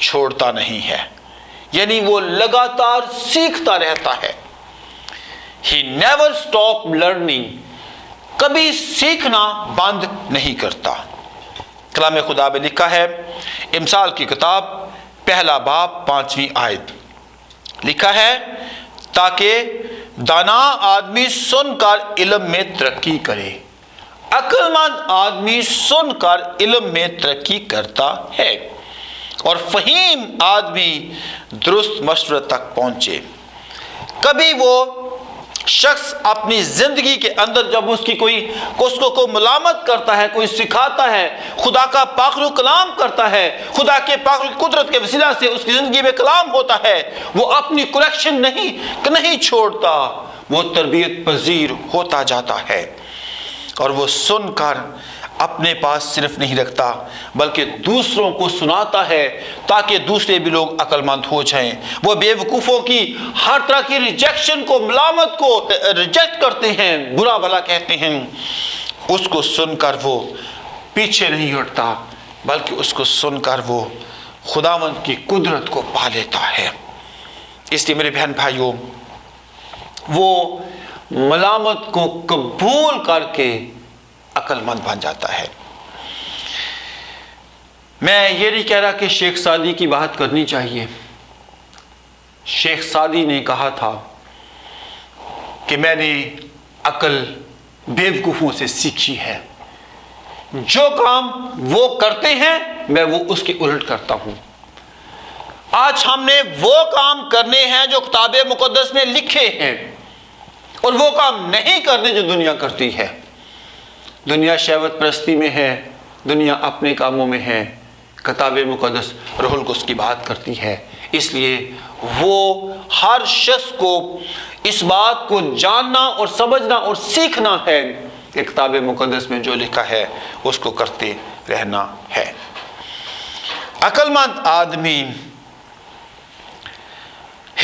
چھوڑتا نہیں ہے، یعنی وہ لگاتار سیکھتا رہتا ہے. He never stop learning. کبھی سیکھنا بند نہیں کرتا. کلام خدا میں لکھا ہے، امثال کی کتاب پہلا باب 5ویں آیت، لکھا ہے تاکہ دانا آدمی سن کر علم میں ترقی کرے. عقل مند آدمی سن کر علم میں ترقی کرتا ہے اور فہیم آدمی درست مشورہ تک پہنچے. کبھی وہ شخص اپنی زندگی کے اندر جب اس کو ملامت کرتا ہے، کوئی سکھاتا ہے، خدا کا پاک روح کلام کرتا ہے، خدا کے پاک روح قدرت کے وسیلہ سے اس کی زندگی میں کلام ہوتا ہے، وہ اپنی کریکشن نہیں چھوڑتا، وہ تربیت پذیر ہوتا جاتا ہے اور وہ سن کر اپنے پاس صرف نہیں رکھتا بلکہ دوسروں کو سناتا ہے تاکہ دوسرے بھی لوگ عقل مند ہو جائیں. وہ بے وقوفوں کی ہر طرح کی ریجیکشن کو، ملامت کو ریجیکٹ کرتے ہیں، برا بھلا کہتے ہیں. اس کو سن کر وہ پیچھے نہیں ہٹتا بلکہ اس کو سن کر وہ خداوند کی قدرت کو پا لیتا ہے. اس لیے میرے بہن بھائیوں، وہ ملامت کو قبول کر کے عقل مند بن جاتا ہے. میں یہ نہیں کہہ رہا کہ شیخ سعدی کی بات کرنی چاہیے. شیخ سعدی نے کہا تھا کہ میں نے عقل بیوقوفوں سے سیکھی ہے، جو کام وہ کرتے ہیں میں وہ اس کے الٹ کرتا ہوں. آج ہم نے وہ کام کرنے ہیں جو کتاب مقدس میں لکھے ہیں اور وہ کام نہیں کرنے جو دنیا کرتی ہے. دنیا شہوت پرستی میں ہے، دنیا اپنے کاموں میں ہے، کتاب مقدس روح القدس کی بات کرتی ہے. اس لیے وہ ہر شخص کو اس بات کو جاننا اور سمجھنا اور سیکھنا ہے کہ کتاب مقدس میں جو لکھا ہے اس کو کرتے رہنا ہے. عقل مند آدمی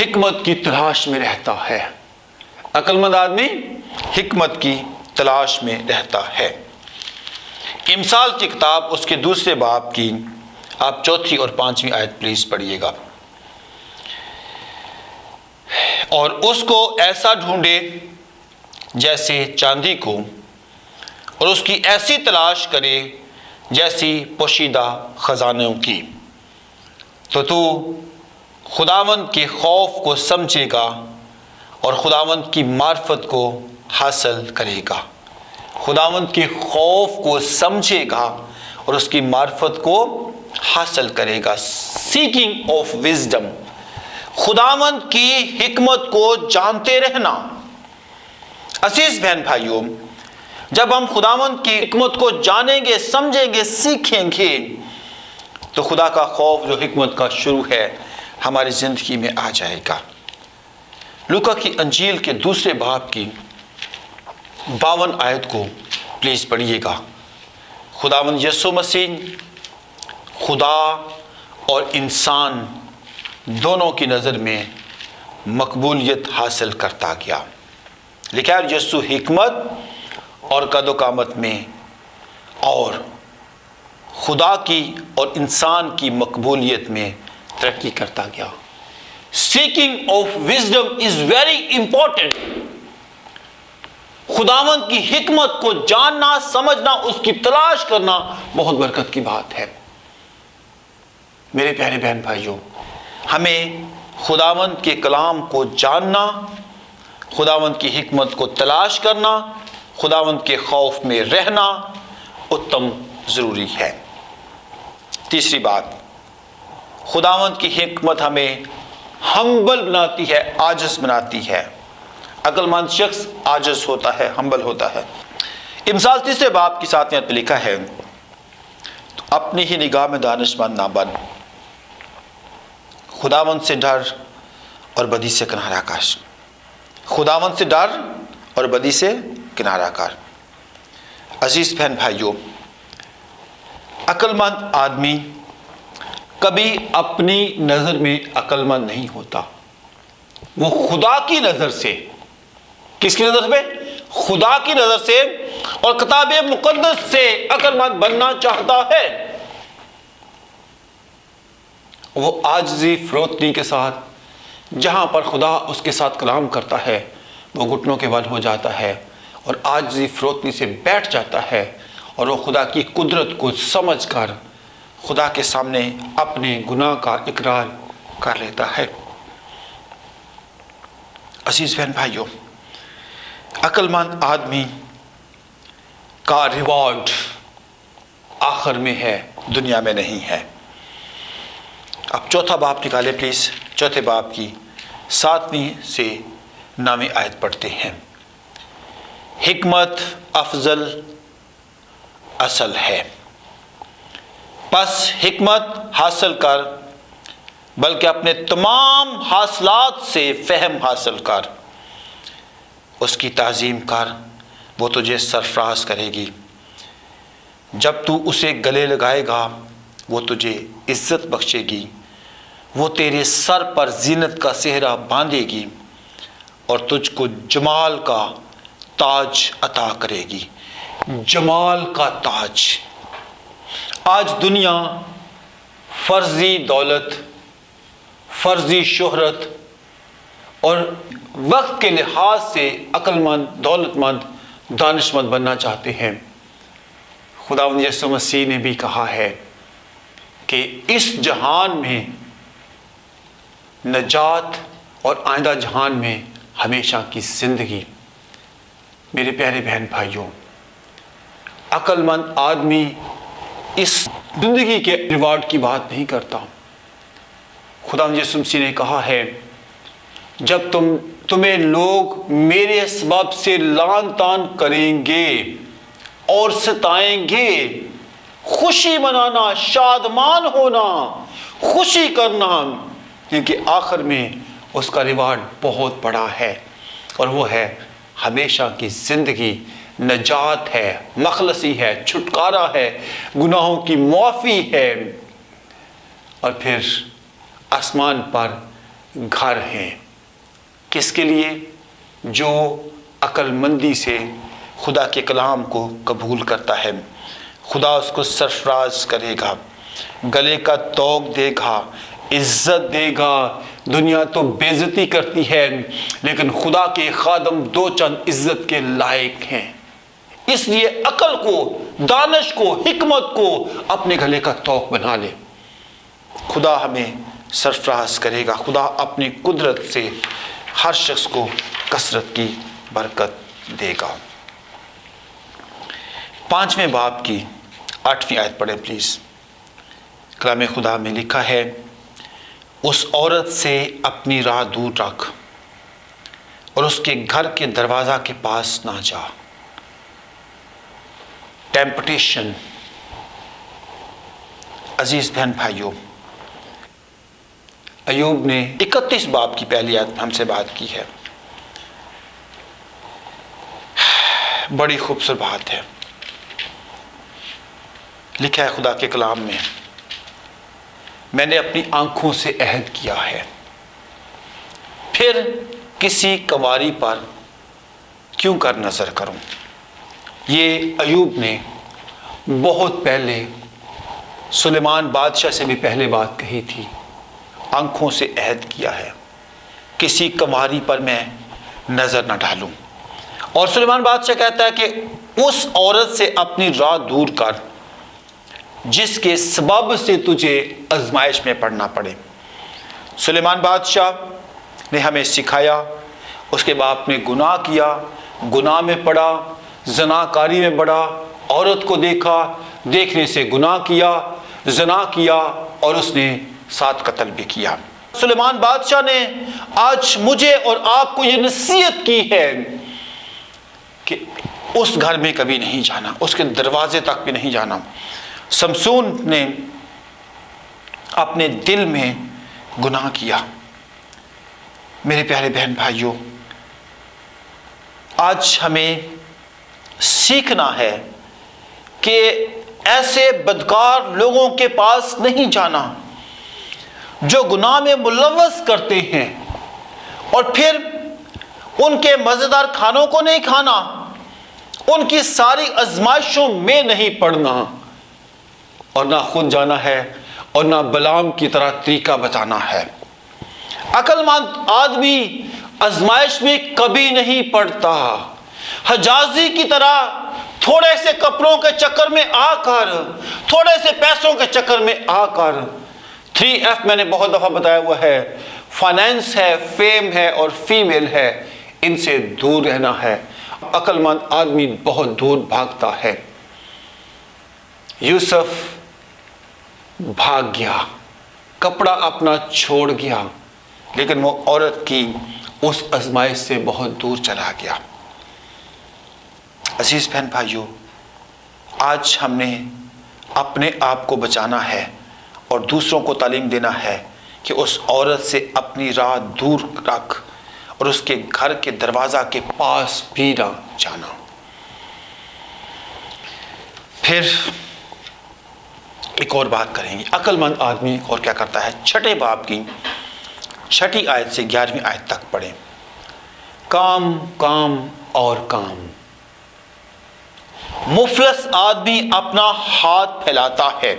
حکمت کی تلاش میں رہتا ہے. عقل مند آدمی حکمت کی تلاش میں رہتا ہے. امثال کی کتاب اس کے 2 باب کی آپ 4 اور 5 آیت پلیز پڑھیے گا. اور اس کو ایسا ڈھونڈے جیسے چاندی کو، اور اس کی ایسی تلاش کرے جیسی پوشیدہ خزانوں کی، تو خداوند کے خوف کو سمجھے گا اور خداوند کی معرفت کو حاصل کرے گا. خداوند کے خوف کو سمجھے گا اور اس کی معرفت کو حاصل کرے گا. سیکنگ آف وزڈم، خداوند کی حکمت کو جانتے رہنا. عزیز بہن بھائیوں، جب ہم خداوند کی حکمت کو جانیں گے، سمجھیں گے، سیکھیں گے تو خدا کا خوف جو حکمت کا شروع ہے ہماری زندگی میں آ جائے گا. لوکا کی انجیل کے 2 باب کی 52 آیت کو پلیز پڑھیے گا. خداوند یسوع مسیح خدا اور انسان دونوں کی نظر میں مقبولیت حاصل کرتا گیا. لکھا ہے یسوع حکمت اور قد و قامت میں اور خدا کی اور انسان کی مقبولیت میں ترقی کرتا گیا. Seeking of wisdom is very important. خداوند کی حکمت کو جاننا، سمجھنا، اس کی تلاش کرنا بہت برکت کی بات ہے. میرے پیارے بہن بھائیوں، ہمیں خداوند کے کلام کو جاننا، خداوند کی حکمت کو تلاش کرنا، خداوند کے خوف میں رہنا اتم ضروری ہے. تیسری بات، خداوند کی حکمت ہمیں ہمبل بناتی ہے، عاجز بناتی ہے. عقل مند شخص عاجز ہوتا ہے، ہمبل ہوتا ہے. امثال 3 باب کی 7 آیت پہ لکھا ہے، تو اپنی ہی نگاہ میں دانش مند نہ بن، خداوند سے ڈر اور بدی سے کنارہ کر. خداوند سے ڈر اور بدی سے کنارہ کر. عزیز بہن بھائیوں، عقل مند آدمی کبھی اپنی نظر میں عقل مند نہیں ہوتا. وہ خدا کی نظر سے، کس کی نظر میں؟ خدا کی نظر سے اور کتاب مقدس سے عقل مند بننا چاہتا ہے. وہ عاجزی فروتنی کے ساتھ جہاں پر خدا اس کے ساتھ کلام کرتا ہے وہ گھٹنوں کے بل ہو جاتا ہے اور عاجزی فروتنی سے بیٹھ جاتا ہے اور وہ خدا کی قدرت کو سمجھ کر خدا کے سامنے اپنے گناہ کا اقرار کر لیتا ہے۔ عزیز بہن بھائیوں، عقل مند آدمی کا ریوارڈ آخر میں ہے، دنیا میں نہیں ہے۔ اب چوتھا باب نکالے پلیز، چوتھے باب کی 7ویں سے 9ویں آیت پڑھتے ہیں۔ حکمت افضل اصل ہے، پس حکمت حاصل کر، بلکہ اپنے تمام حاصلات سے فہم حاصل کر، اس کی تعظیم کر، وہ تجھے سرفراز کرے گی۔ جب تو اسے گلے لگائے گا وہ تجھے عزت بخشے گی، وہ تیرے سر پر زینت کا سہرا باندھے گی اور تجھ کو جمال کا تاج عطا کرے گی۔ جمال کا تاج۔ آج دنیا فرضی دولت، فرضی شہرت اور وقت کے لحاظ سے عقل مند، دولت مند، دانش مند بننا چاہتے ہیں۔ خداوند یسوع مسیح نے بھی کہا ہے کہ اس جہان میں نجات اور آئندہ جہان میں ہمیشہ کی زندگی۔ میرے پیارے بہن بھائیوں، عقل مند آدمی اس زندگی کے ریوارڈ کی بات نہیں کرتا۔ خداوند یسوع مسیح نے کہا ہے، جب تمہیں لوگ میرے سبب سے لعن طعن کریں گے اور ستائیں گے، خوشی منانا، شادمان ہونا، خوشی کرنا، کیونکہ آخر میں اس کا ریوارڈ بہت بڑا ہے اور وہ ہے ہمیشہ کی زندگی، نجات ہے، مخلصی ہے، چھٹکارا ہے، گناہوں کی معافی ہے، اور پھر آسمان پر گھر ہیں۔ کس کے لیے؟ جو عقل مندی سے خدا کے کلام کو قبول کرتا ہے۔ خدا اس کو سرفراز کرے گا، گلے کا طوق دے گا، عزت دے گا۔ دنیا تو بے عزتی کرتی ہے لیکن خدا کے خادم دو چند عزت کے لائق ہیں۔ اس لیے عقل کو، دانش کو، حکمت کو اپنے گلے کا طوق بنا لے۔ خدا ہمیں سرفراز کرے گا۔ خدا اپنی قدرت سے ہر شخص کو کثرت کی برکت دے گا۔ 5ویں باب کی 8ویں آیت پڑھیں پلیز۔ کلام خدا میں لکھا ہے، اس عورت سے اپنی راہ دور رکھ اور اس کے گھر کے دروازہ کے پاس نہ جا۔ ٹیمپٹیشن۔ عزیز بہن بھائیوں، ایوب نے 31 باب کی پہلی آیت ہم سے بات کی ہے۔ بڑی خوبصورت بات ہے۔ لکھا ہے خدا کے کلام میں، میں نے اپنی آنکھوں سے عہد کیا ہے، پھر کسی کنواری پر کیوں کر نظر کروں۔ یہ ایوب نے بہت پہلے سلیمان بادشاہ سے بھی پہلے بات کہی تھی۔ آنکھوں سے عہد کیا ہے، کسی کنواری پر میں نظر نہ ڈالوں۔ اور سلیمان بادشاہ کہتا ہے کہ اس عورت سے اپنی راہ دور کر جس کے سبب سے تجھے آزمائش میں پڑنا پڑے۔ سلیمان بادشاہ نے ہمیں سکھایا، اس کے باپ نے گناہ کیا، گناہ میں پڑا، زناکاری میں پڑا، عورت کو دیکھا، دیکھنے سے گناہ کیا، زنا کیا اور اس نے 7 قتل بھی کیا۔ سلیمان بادشاہ نے آج مجھے اور آپ کو یہ نصیحت کی ہے کہ اس گھر میں کبھی نہیں جانا، اس کے دروازے تک بھی نہیں جانا۔ سمسون نے اپنے دل میں گناہ کیا۔ میرے پیارے بہن بھائیوں، آج ہمیں سیکھنا ہے کہ ایسے بدکار لوگوں کے پاس نہیں جانا جو گناہ میں ملوث کرتے ہیں، اور پھر ان کے مزیدار کھانوں کو نہیں کھانا، ان کی ساری آزمائشوں میں نہیں پڑنا، اور نہ خود جانا ہے اور نہ بلعام کی طرح طریقہ بتانا ہے۔ عقل مند آدمی آزمائش میں کبھی نہیں پڑتا۔ حجازی کی طرح تھوڑے سے کپڑوں کے چکر میں آ کر، تھوڑے سے پیسوں کے چکر میں آ کر 3F میں نے بہت دفعہ بتایا ہوا ہے، فائنینس ہے، فیم ہے اور فیمیل ہے، ان سے دور رہنا ہے۔ عقل مند آدمی بہت دور بھاگتا ہے۔ یوسف بھاگ گیا، کپڑا اپنا چھوڑ گیا، لیکن وہ عورت کی اس آزمائش سے بہت دور چلا گیا۔ عزیز بہن بھائیوں، آج ہم نے اپنے آپ کو بچانا ہے اور دوسروں کو تعلیم دینا ہے کہ اس عورت سے اپنی راہ دور رکھ اور اس کے گھر کے دروازہ کے پاس بھی نہ جانا۔ پھر ایک اور بات کریں گے، عقل مند آدمی اور کیا کرتا ہے۔ 6 باب کی 6 آیت سے 11ویں آیت تک پڑھیں۔ کام کام اور کام۔ مفلس آدمی اپنا ہاتھ پھیلاتا ہے،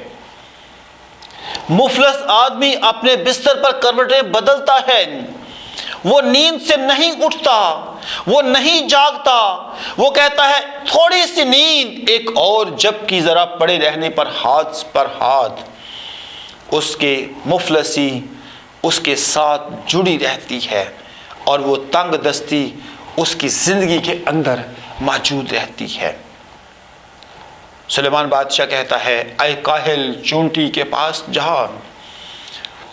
مفلس آدمی اپنے بستر پر کروٹیں بدلتا ہے، وہ نیند سے نہیں اٹھتا، وہ نہیں جاگتا، وہ کہتا ہے تھوڑی سی نیند ایک اور، جبکہ ذرا پڑے رہنے پر ہاتھ پر ہاتھ اس کے مفلسی اس کے ساتھ جڑی رہتی ہے اور وہ تنگ دستی اس کی زندگی کے اندر موجود رہتی ہے۔ سلیمان بادشاہ کہتا ہے اے کاہل چونٹی کے پاس جا،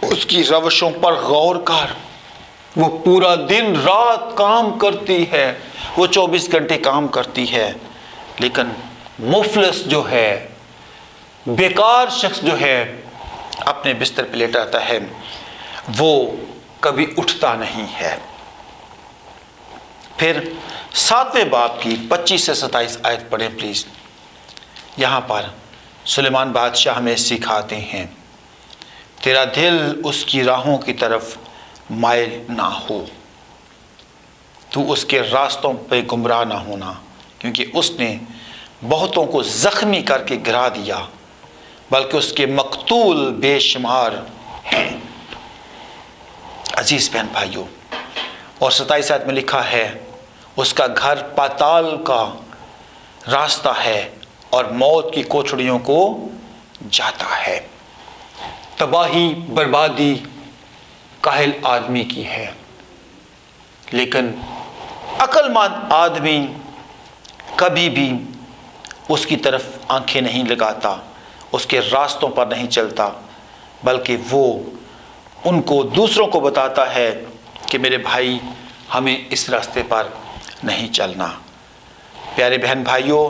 اس کی روشوں پر غور کر، وہ پورا دن رات کام کرتی ہے، وہ 24 گھنٹے کام کرتی ہے، لیکن مفلس جو ہے، بیکار شخص جو ہے، اپنے بستر پہ لیٹا رہتا ہے، وہ کبھی اٹھتا نہیں ہے۔ پھر 7ویں باب کی 25 سے 27 آیت پڑھیں پلیز۔ یہاں پر سلیمان بادشاہ ہمیں سکھاتے ہیں تیرا دل اس کی راہوں کی طرف مائل نہ ہو، تو اس کے راستوں پہ گمراہ نہ ہونا، کیونکہ اس نے بہتوں کو زخمی کر کے گرا دیا، بلکہ اس کے مقتول بے شمار ہیں۔ عزیز بہن بھائیوں، اور 27 آیت میں لکھا ہے اس کا گھر پاتال کا راستہ ہے اور موت کی کوٹڑیوں کو جاتا ہے۔ تباہی بربادی کاہل آدمی کی ہے، لیکن عقل مند آدمی کبھی بھی اس کی طرف آنکھیں نہیں لگاتا، اس کے راستوں پر نہیں چلتا، بلکہ وہ ان کو دوسروں کو بتاتا ہے کہ میرے بھائی ہمیں اس راستے پر نہیں چلنا۔ پیارے بہن بھائیوں،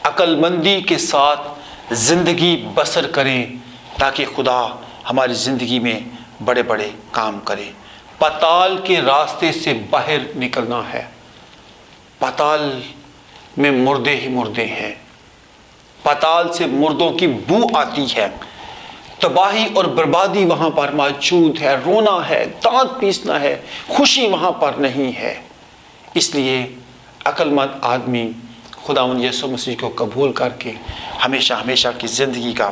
عقل مندی کے ساتھ زندگی بسر کریں تاکہ خدا ہماری زندگی میں بڑے بڑے کام کرے۔ پاتال کے راستے سے باہر نکلنا ہے۔ پاتال میں مردے ہی مردے ہیں، پاتال سے مردوں کی بو آتی ہے، تباہی اور بربادی وہاں پر موجود ہے، رونا ہے، دانت پیسنا ہے، خوشی وہاں پر نہیں ہے۔ اس لیے عقل مند آدمی خداوند یسوع مسیح کو قبول کر کے ہمیشہ ہمیشہ کی زندگی کا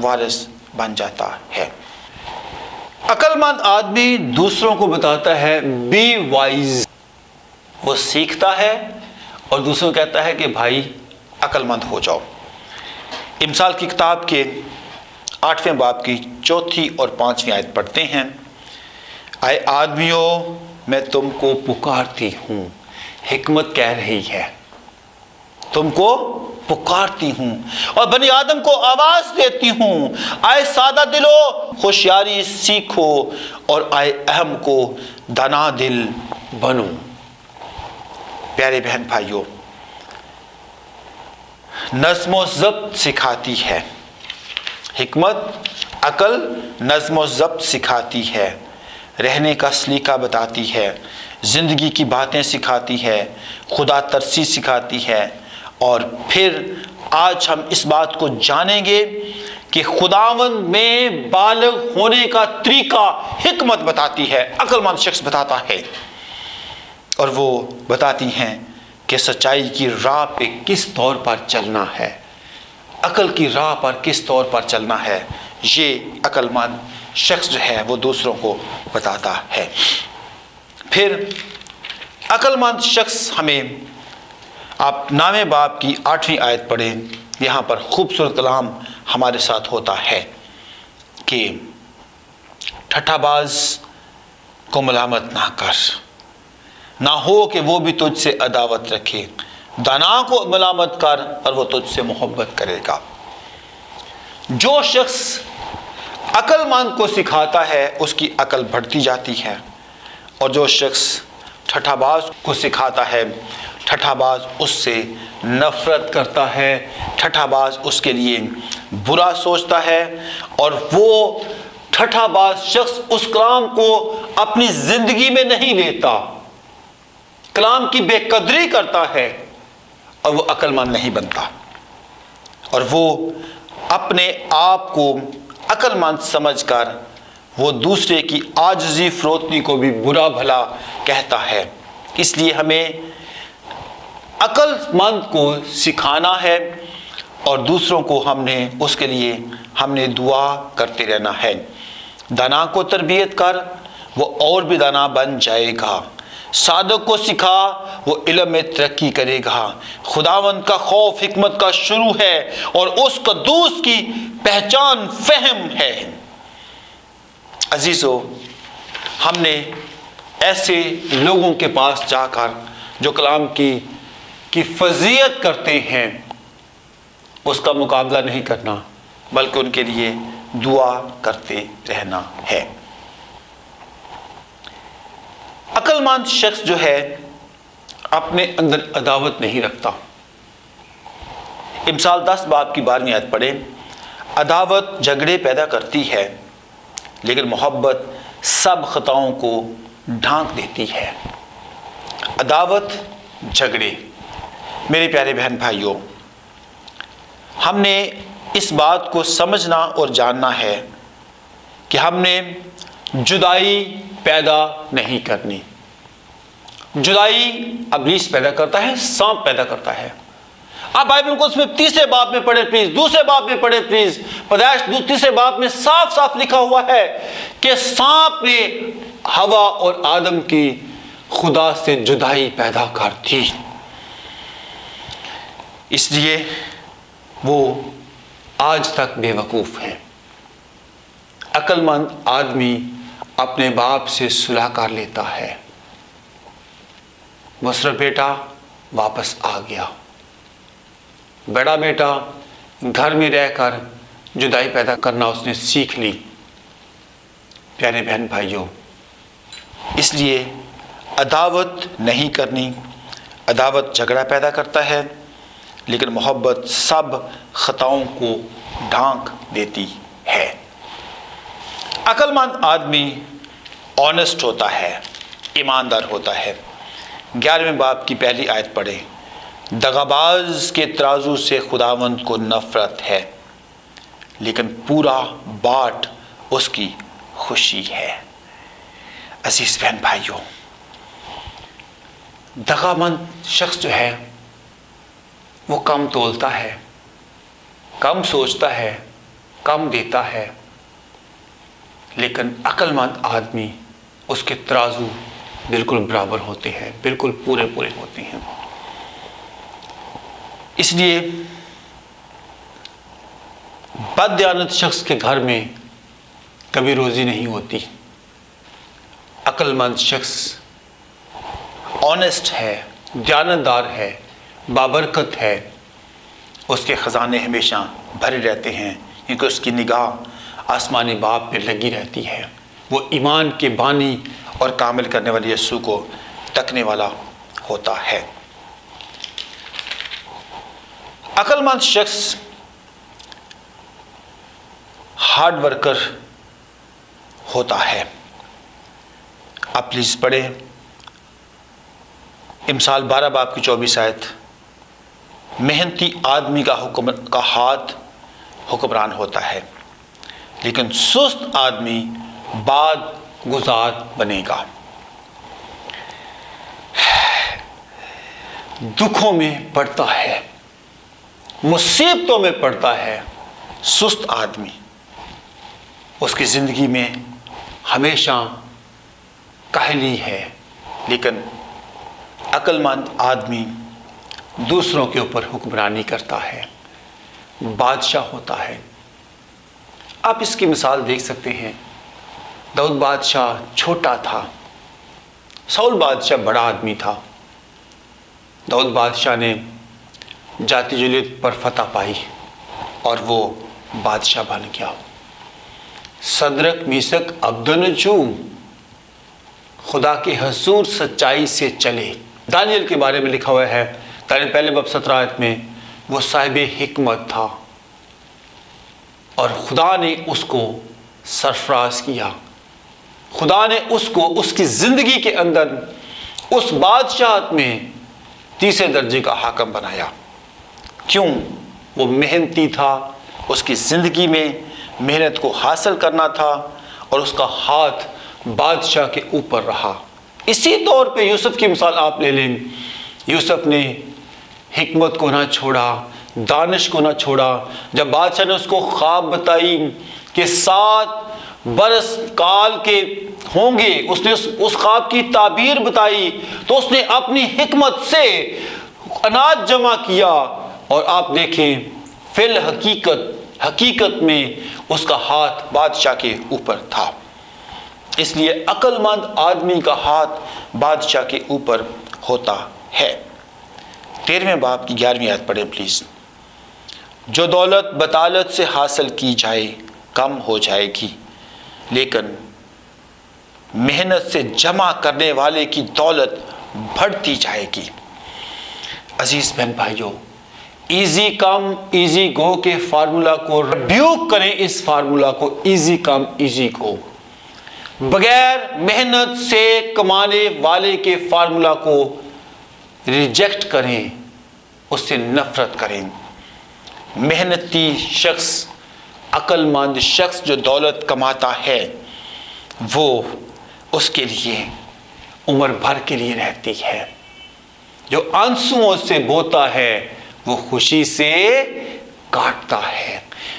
وارث بن جاتا ہے۔ عقل مند آدمی دوسروں کو بتاتا ہے بی وائز، وہ سیکھتا ہے اور دوسروں کو کہتا ہے کہ بھائی عقل مند ہو جاؤ۔ امثال کی کتاب کے 8ویں باب کی 4 اور 5 آیت پڑھتے ہیں۔ اے آدمیوں میں تم کو پکارتی ہوں، حکمت کہہ رہی ہے، تم کو پکارتی ہوں اور بنی آدم کو آواز دیتی ہوں، آئے سادہ دلو ہوشیاری سیکھو اور آئے اہم کو دانا دل بنو۔ پیارے بہن بھائیوں، نظم و ضبط سکھاتی ہے، حکمت عقل نظم و ضبط سکھاتی ہے، رہنے کا سلیقہ بتاتی ہے، زندگی کی باتیں سکھاتی ہے، خدا ترسی سکھاتی ہے، اور پھر آج ہم اس بات کو جانیں گے کہ خداوند میں بالغ ہونے کا طریقہ حکمت بتاتی ہے، عقل مند شخص بتاتا ہے، اور وہ بتاتی ہیں کہ سچائی کی راہ پہ کس طور پر چلنا ہے، عقل کی راہ پر کس طور پر چلنا ہے۔ یہ عقل مند شخص جو ہے وہ دوسروں کو بتاتا ہے۔ پھر عقل مند شخص ہمیں، آپ نامے باب کی 8ویں آیت پڑھیں، یہاں پر خوبصورت کلام ہمارے ساتھ ہوتا ہے کہ ٹھٹھا باز کو ملامت نہ کر، نہ ہو کہ وہ بھی تجھ سے عداوت رکھے، دانا کو ملامت کر اور وہ تجھ سے محبت کرے گا۔ جو شخص عقل مند کو سکھاتا ہے اس کی عقل بڑھتی جاتی ہے، اور جو شخص ٹھٹھا باز کو سکھاتا ہے، ٹھٹھا باز اس سے نفرت کرتا ہے، ٹھٹھا باز اس کے لیے برا سوچتا ہے، اور وہ ٹھٹھا باز شخص اس کلام کو اپنی زندگی میں نہیں لیتا، کلام کی بے قدری کرتا ہے، اور وہ عقل مند نہیں بنتا، اور وہ اپنے آپ کو عقل مند سمجھ کر وہ دوسرے کی عاجزی فروتنی کو بھی برا بھلا کہتا ہے۔ اس لیے ہمیں عقل مند کو سکھانا ہے، اور دوسروں کو اس کے لیے ہم نے دعا کرتے رہنا ہے۔ دانا کو تربیت کر، وہ اور بھی دانا بن جائے گا۔ صادق کو سکھا، وہ علم میں ترقی کرے گا۔ خداوند کا خوف حکمت کا شروع ہے، اور اس قدوس کی پہچان فہم ہے۔ عزیزو، ہم نے ایسے لوگوں کے پاس جا کر جو کلام کی فضیلت کرتے ہیں اس کا مقابلہ نہیں کرنا، بلکہ ان کے لیے دعا کرتے رہنا ہے۔ عقل مند شخص جو ہے اپنے اندر عداوت نہیں رکھتا۔ امثال 10 باب کی 12ویں آیت پڑھیں، عداوت جھگڑے پیدا کرتی ہے، لیکن محبت سب خطاؤں کو ڈھانک دیتی ہے۔ عداوت، جھگڑے، میرے پیارے بہن بھائیوں، ہم نے اس بات کو سمجھنا اور جاننا ہے کہ ہم نے جدائی پیدا نہیں کرنی۔ جدائی ابلیس پیدا کرتا ہے، سانپ پیدا کرتا ہے۔ آپ بائبل کو اس میں 3 باب میں پڑھے پلیز، 2 باب میں پڑھے پلیز، پیدائش 3 باب میں صاف صاف لکھا ہوا ہے کہ سانپ نے ہوا اور آدم کی خدا سے جدائی پیدا کر دی۔ اس لیے وہ آج تک بے وقوف ہے۔ عقل مند آدمی اپنے باپ سے صلح کر لیتا ہے۔ مصر بیٹا واپس آ گیا، بڑا بیٹا گھر میں رہ کر جدائی پیدا کرنا اس نے سیکھ لی۔ پیارے بہن بھائیوں، اس لیے عداوت نہیں کرنی۔ عداوت جھگڑا پیدا کرتا ہے، لیکن محبت سب خطاؤں کو ڈھانک دیتی ہے۔ عقل مند آدمی آنیسٹ ہوتا ہے، ایماندار ہوتا ہے۔ 11ویں باب کی 1 آیت پڑھیں، دغاباز کے ترازو سے خداوند کو نفرت ہے، لیکن پورا باٹ اس کی خوشی ہے۔ عزیز بہن بھائیوں، دغامند شخص جو ہے وہ کم تولتا ہے، کم سوچتا ہے، کم دیتا ہے، لیکن عقل مند آدمی اس کے ترازو بالکل برابر ہوتے ہیں، بالکل پورے ہوتے ہیں۔ اس لیے بددیانت شخص کے گھر میں کبھی روزی نہیں ہوتی۔ عقل مند شخص آنیسٹ ہے، دیانتدار ہے، بابرکت ہے، اس کے خزانے ہمیشہ بھرے رہتے ہیں، کیونکہ اس کی نگاہ آسمانی باپ پہ لگی رہتی ہے۔ وہ ایمان کے بانی اور کامل کرنے والے یسوع کو تکنے والا ہوتا ہے۔ عقل مند شخص ہارڈ ورکر ہوتا ہے۔ آپ پلیز پڑھیں امثال 12 باب کی 24 آیت، محنتی آدمی کا ہاتھ حکمران ہوتا ہے، لیکن سست آدمی بعد گزار بنے گا۔ دکھوں میں پڑتا ہے، مصیبتوں میں پڑتا ہے سست آدمی، اس کی زندگی میں ہمیشہ کاہلی ہے، لیکن عقل مند آدمی دوسروں کے اوپر حکمرانی کرتا ہے، بادشاہ ہوتا ہے۔ آپ اس کی مثال دیکھ سکتے ہیں، داؤد بادشاہ چھوٹا تھا، ساؤل بادشاہ بڑا آدمی تھا۔ داؤد بادشاہ نے جاتی جلیت پر فتح پائی اور وہ بادشاہ بن گیا۔ صدرک میثق عبدالنجو خدا کے حضور سچائی سے چلے۔ دانیل کے بارے میں لکھا ہوا ہے، دانیل پہلے باب 17 آیت میں، وہ صاحب حکمت تھا اور خدا نے اس کو سرفراز کیا۔ خدا نے اس کو اس کی زندگی کے اندر اس بادشاہت میں تیسرے درجے کا حاکم بنایا۔ کیوں؟ وہ محنتی تھا، اس کی زندگی میں محنت کو حاصل کرنا تھا اور اس کا ہاتھ بادشاہ کے اوپر رہا۔ اسی طور پہ یوسف کی مثال آپ لے لیں۔ یوسف نے حکمت کو نہ چھوڑا، دانش کو نہ چھوڑا۔ جب بادشاہ نے اس کو خواب بتائی کہ 7 برس کال کے ہوں گے، اس نے اس خواب کی تعبیر بتائی تو اس نے اپنی حکمت سے اناج جمع کیا، اور آپ دیکھیں فی الحقیقت میں اس کا ہاتھ بادشاہ کے اوپر تھا۔ اس لیے عقل مند آدمی کا ہاتھ بادشاہ کے اوپر ہوتا ہے۔ 13ویں باب کی 11ویں آیت پڑھیں پلیز۔ جو دولت بطالت سے حاصل کی جائے کم ہو جائے گی، لیکن محنت سے جمع کرنے والے کی دولت بڑھتی جائے گی۔ عزیز بہن بھائیوں، ایزی کم ایزی گو کے فارمولا کو ریبیوک کریں، اس فارمولا کو، ایزی کم ایزی گو، بغیر محنت سے کمانے والے کے فارمولا کو ریجیکٹ کریں، اس سے نفرت کریں۔ محنتی شخص، عقل مند شخص جو دولت کماتا ہے، وہ اس کے لیے عمر بھر کے لیے رہتی ہے۔ جو آنسوؤں سے بوتا ہے وہ خوشی سے کاٹتا ہے۔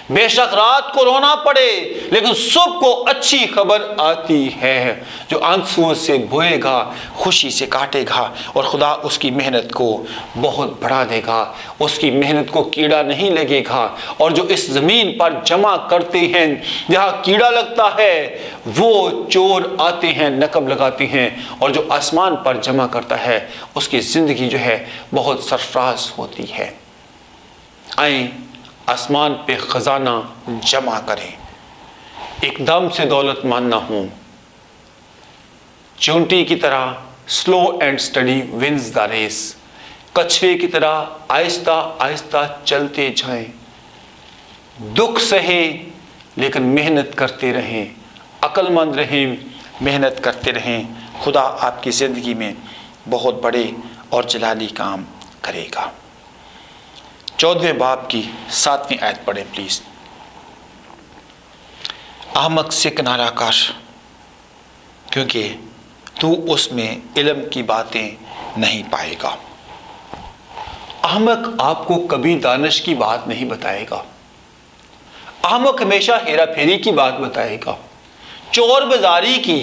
بے شک رات کو رونا پڑے لیکن صبح کو اچھی خبر آتی ہے۔ جو آنسوؤں سے بوئے گا خوشی سے کاٹے گا، اور خدا اس کی محنت کو بہت بڑھا دے گا، اس کی محنت کو کیڑا نہیں لگے گا۔ اور جو اس زمین پر جمع کرتے ہیں جہاں کیڑا لگتا ہے، وہ چور آتے ہیں نقب لگاتے ہیں، اور جو آسمان پر جمع کرتا ہے اس کی زندگی جو ہے بہت سرفراز ہوتی ہے۔ آئیں آسمان پہ خزانہ جمع کریں، ایک دم سے دولت مند نہ ہوں۔ چونٹی کی طرح slow and steady wins the race, کچھوے کی طرح آہستہ آہستہ چلتے جائیں، دکھ سہیں لیکن محنت کرتے رہیں، عقل مند رہیں، محنت کرتے رہیں۔ خدا آپ کی زندگی میں بہت بڑے اور جلالی کام کرے گا۔ 14ویں باب کی 7ویں آیت پڑھیں پلیز۔ احمق سے کنارہ کر، کیونکہ تو اس میں علم کی باتیں نہیں پائے گا۔ احمق آپ کو کبھی دانش کی بات نہیں بتائے گا۔ احمق ہمیشہ ہیرا پھیری کی بات بتائے گا، چور بازاری کی،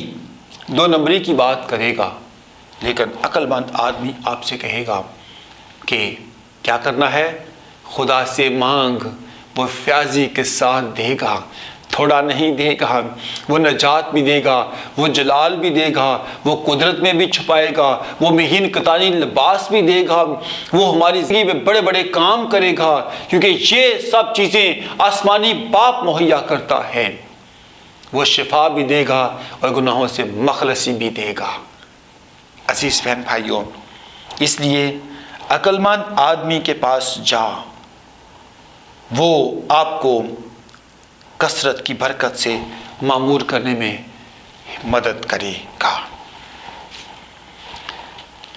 2 نمبری کی بات کرے گا۔ لیکن عقل مند آدمی آپ سے کہے گا کہ کیا کرنا ہے، خدا سے مانگ، وہ فیاضی کے ساتھ دے گا، تھوڑا نہیں دے گا، وہ نجات بھی دے گا، وہ جلال بھی دے گا، وہ قدرت میں بھی چھپائے گا، وہ مہین قطانی لباس بھی دے گا، وہ ہماری زندگی میں بڑے بڑے کام کرے گا، کیونکہ یہ سب چیزیں آسمانی باپ مہیا کرتا ہے۔ وہ شفا بھی دے گا اور گناہوں سے مخلصی بھی دے گا۔ عزیز بہن بھائیوں، اس لیے عقل مند آدمی کے پاس جا، وہ آپ کو کثرت کی برکت سے معمور کرنے میں مدد کرے گا۔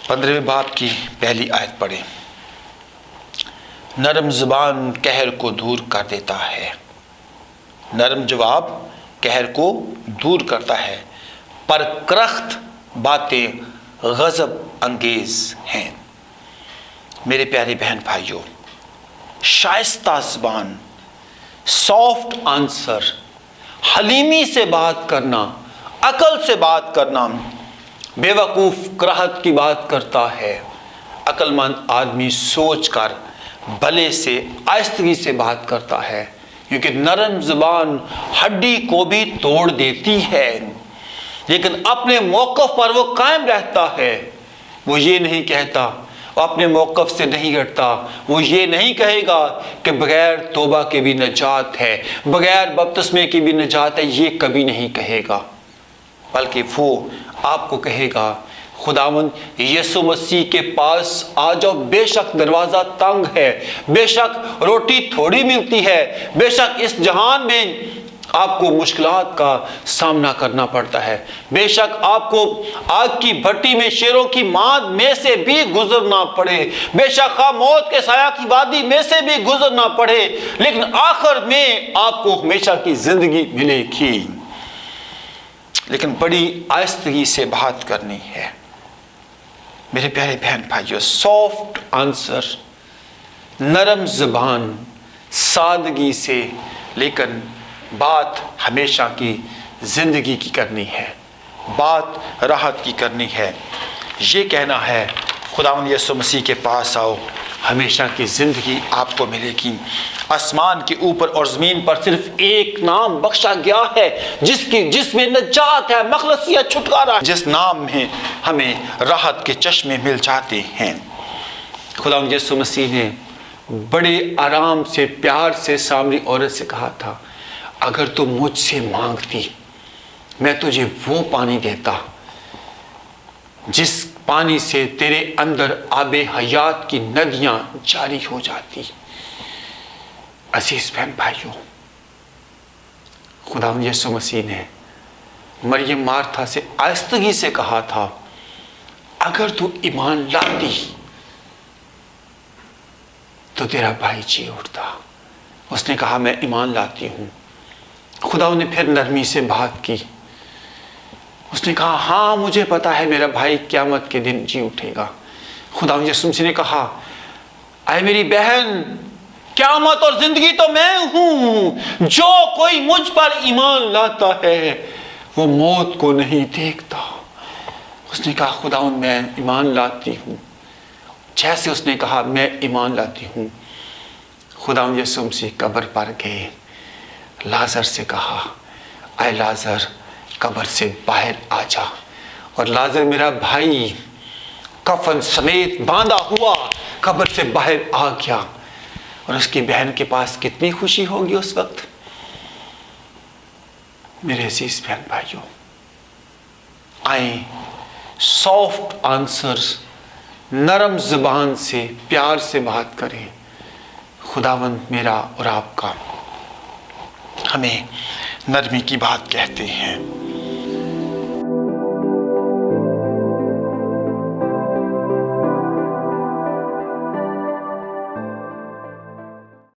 15ویں باب کی پہلی آیت پڑھیں۔ نرم زبان قہر کو دور کر دیتا ہے، نرم جواب قہر کو دور کرتا ہے، پر کرخت باتیں غضب انگیز ہیں۔ میرے پیارے بہن بھائیوں، شائستہ زبان، سافٹ آنسر، حلیمی سے بات کرنا، عقل سے بات کرنا۔ بیوقوف کراہت کی بات کرتا ہے، عقل مند آدمی سوچ کر بھلے سے آہستگی سے بات کرتا ہے، کیونکہ نرم زبان ہڈی کو بھی توڑ دیتی ہے، لیکن اپنے موقف پر وہ قائم رہتا ہے۔ وہ یہ نہیں کہتا، وہ اپنے موقف سے نہیں ہٹتا، وہ یہ نہیں کہے گا کہ بغیر توبہ کے بھی نجات ہے، بغیر بپتسمے کی بھی نجات ہے، یہ کبھی نہیں کہے گا، بلکہ وہ آپ کو کہے گا خداوند یسوع مسیح کے پاس آ جاؤ، بے شک دروازہ تنگ ہے، بے شک روٹی تھوڑی ملتی ہے، بے شک اس جہان میں آپ کو مشکلات کا سامنا کرنا پڑتا ہے، بے شک آپ کو آگ کی بھٹی میں شیروں کی ماند میں سے بھی گزرنا پڑے، بے شک موت کے سایہ کی وادی میں سے بھی گزرنا پڑے، لیکن آخر میں آپ کو ہمیشہ کی زندگی ملے گی۔ لیکن بڑی آہستگی سے بات کرنی ہے میرے پیارے بہن بھائیو، سافٹ آنسر، نرم زبان، سادگی سے، لیکن بات ہمیشہ کی زندگی کی کرنی ہے، بات راحت کی کرنی ہے۔ یہ کہنا ہے خداوند یسوع مسیح کے پاس آؤ، ہمیشہ کی زندگی آپ کو ملے گی۔ آسمان کے اوپر اور زمین پر صرف ایک نام بخشا گیا ہے جس میں نجات ہے، مخلصیت، چھٹکارا، جس نام میں ہمیں راحت کے چشمے مل جاتے ہیں۔ خداوند یسوع مسیح نے بڑے آرام سے، پیار سے سامری عورت سے کہا تھا، اگر تو مجھ سے مانگتی میں تجھے وہ پانی دیتا جس پانی سے تیرے اندر آب حیات کی ندیاں جاری ہو جاتی۔ عزیز بہن بھائیوں، خداوند یسوع مسیح نے مریم مارتھا سے آہستگی سے کہا تھا، اگر تو ایمان لاتی تو تیرا بھائی جی اٹھتا۔ اس نے کہا میں ایمان لاتی ہوں۔ خداوند نے پھر نرمی سے بات کی، اس نے کہا ہاں مجھے پتا ہے میرا بھائی قیامت کے دن جی اٹھے گا۔ خداوند یسوع مسیح نے کہا، اے میری بہن، قیامت اور زندگی تو میں ہوں، جو کوئی مجھ پر ایمان لاتا ہے وہ موت کو نہیں دیکھتا۔ اس نے کہا خداوند میں ایمان لاتی ہوں۔ جیسے اس نے کہا میں ایمان لاتی ہوں، خداوند یسوع مسیح قبر پر گئے، لازر سے کہا اے لازر قبر سے باہر آ جا، اور لازر میرا بھائی کفن سمیت باندھا ہوا قبر سے باہر آ گیا، اور اس کی بہن کے پاس کتنی خوشی ہوگی اس وقت۔ میرے عزیز بہن بھائیوں، آئیں سافٹ آنسرز، نرم زبان سے، پیار سے بات کریں۔ خداوند میرا اور آپ کا ہمیں نرمی کی بات کہتے ہیں۔